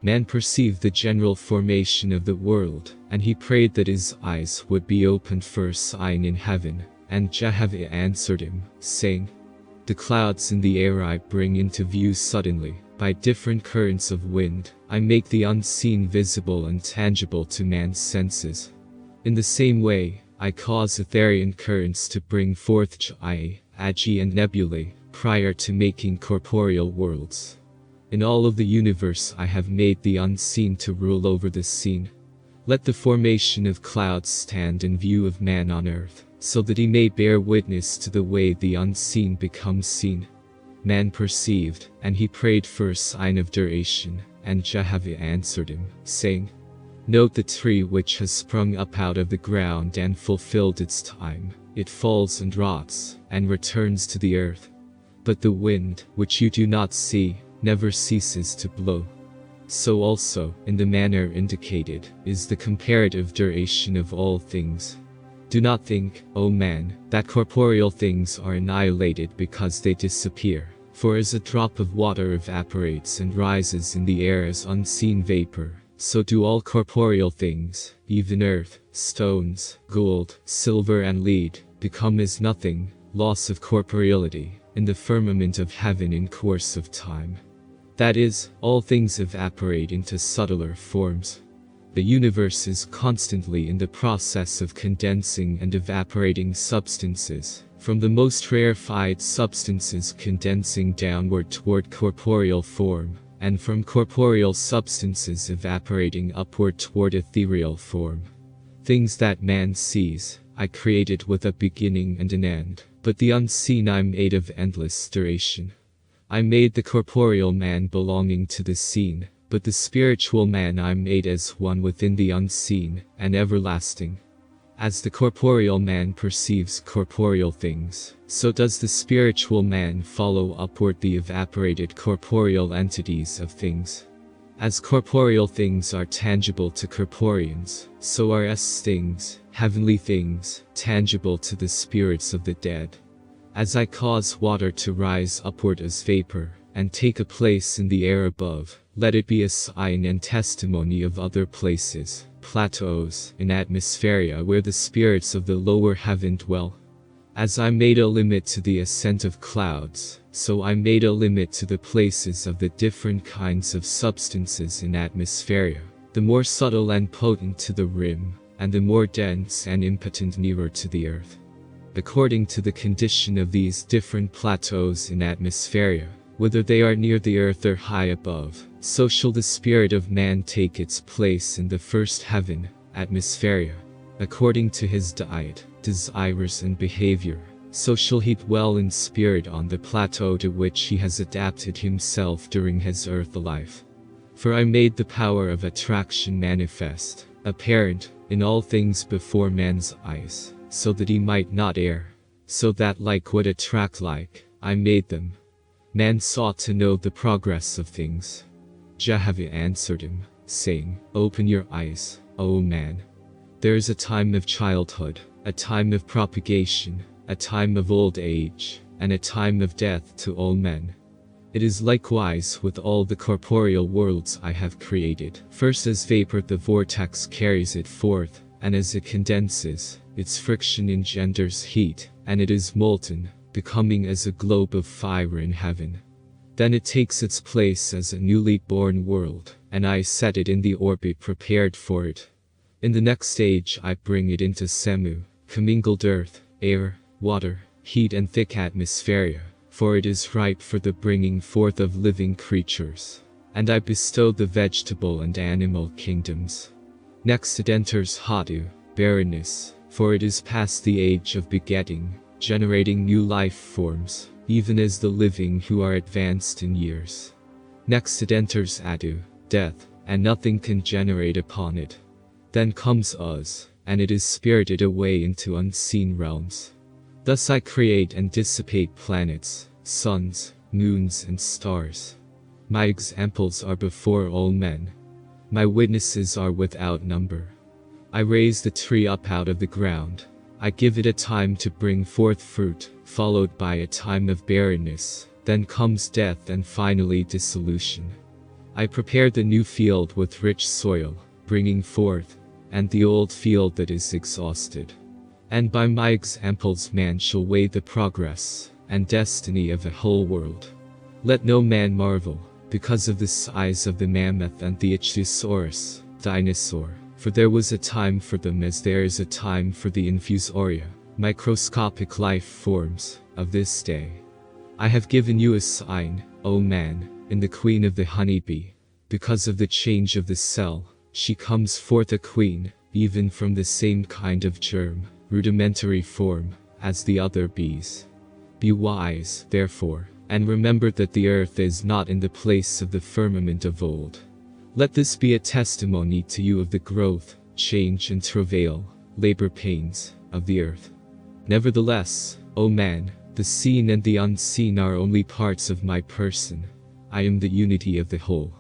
Man perceived the general formation of the world, and he prayed that his eyes would be opened for a sign in heaven, and Jehovih answered him, saying, "The clouds in the air I bring into view suddenly, by different currents of wind, I make the unseen visible and tangible to man's senses. In the same way, I cause ethereal currents to bring forth decay, and nebulae, prior to making corporeal worlds. In all of the universe I have made the unseen to rule over the seen. Let the formation of clouds stand in view of man on earth, so that he may bear witness to the way the unseen becomes seen." Man perceived, and he prayed for a sign of duration, and Jehovih answered him, saying, "Note the tree which has sprung up out of the ground and fulfilled its time. It falls and rots, and returns to the earth. But the wind, which you do not see, never ceases to blow. So also, in the manner indicated, is the comparative duration of all things. Do not think, O man, that corporeal things are annihilated because they disappear. For as a drop of water evaporates and rises in the air as unseen vapor, so do all corporeal things, even earth, stones, gold, silver and lead, become as nothing, loss of corporeality, in the firmament of heaven in course of time. That is, all things evaporate into subtler forms. The universe is constantly in the process of condensing and evaporating substances, from the most rarefied substances condensing downward toward corporeal form, and from corporeal substances evaporating upward toward ethereal form. Things that man sees, I created with a beginning and an end, but the unseen I made of endless duration. I made the corporeal man belonging to the seen, but the spiritual man I made as one within the unseen, and everlasting. As the corporeal man perceives corporeal things, so does the spiritual man follow upward the evaporated corporeal entities of things. As corporeal things are tangible to corporeans, so are things, heavenly things, tangible to the spirits of the dead. As I cause water to rise upward as vapor, and take a place in the air above, let it be a sign and testimony of other places, plateaus, in atmospheria where the spirits of the lower heaven dwell. As I made a limit to the ascent of clouds, so I made a limit to the places of the different kinds of substances in atmospheria, the more subtle and potent to the rim, and the more dense and impotent nearer to the earth. According to the condition of these different plateaus in atmospheria, whether they are near the earth or high above, so shall the spirit of man take its place in the first heaven, atmospheria. According to his diet, desires and behavior, so shall he dwell in spirit on the plateau to which he has adapted himself during his earth life. For I made the power of attraction manifest, apparent, in all things before man's eyes, so that he might not err. So that like would attract like, I made them. Man sought to know the progress of things. Jehovih answered him, saying, "Open your eyes, O man. There is a time of childhood, a time of propagation, a time of old age, and a time of death to all men. It is likewise with all the corporeal worlds I have created. First as vapor the vortex carries it forth, and as it condenses, its friction engenders heat, and it is molten, becoming as a globe of fire in heaven. Then it takes its place as a newly born world, and I set it in the orbit prepared for it. In the next stage I bring it into semu, commingled earth, air, water, heat and thick atmospheria, for it is ripe for the bringing forth of living creatures. And I bestow the vegetable and animal kingdoms. Next it enters Hadu, barrenness, for it is past the age of begetting, generating new life forms, even as the living who are advanced in years. Next it enters Adu, death, and nothing can generate upon it. Then comes Uz, and it is spirited away into unseen realms. Thus I create and dissipate planets, suns, moons and stars. My examples are before all men. My witnesses are without number. I raise the tree up out of the ground. I give it a time to bring forth fruit, followed by a time of barrenness, then comes death and finally dissolution. I prepared the new field with rich soil, bringing forth, and the old field that is exhausted. And by my examples man shall weigh the progress and destiny of the whole world. Let no man marvel, because of the size of the mammoth and the ichthyosaurus, dinosaur, for there was a time for them as there is a time for the infusoria, microscopic life forms, of this day. I have given you a sign, O man, in the queen of the honeybee. Because of the change of the cell, she comes forth a queen, even from the same kind of germ, rudimentary form, as the other bees. Be wise, therefore, and remember that the earth is not in the place of the firmament of old. Let this be a testimony to you of the growth, change and travail, labor pains, of the earth. Nevertheless, O man, the seen and the unseen are only parts of my person. I am the unity of the whole.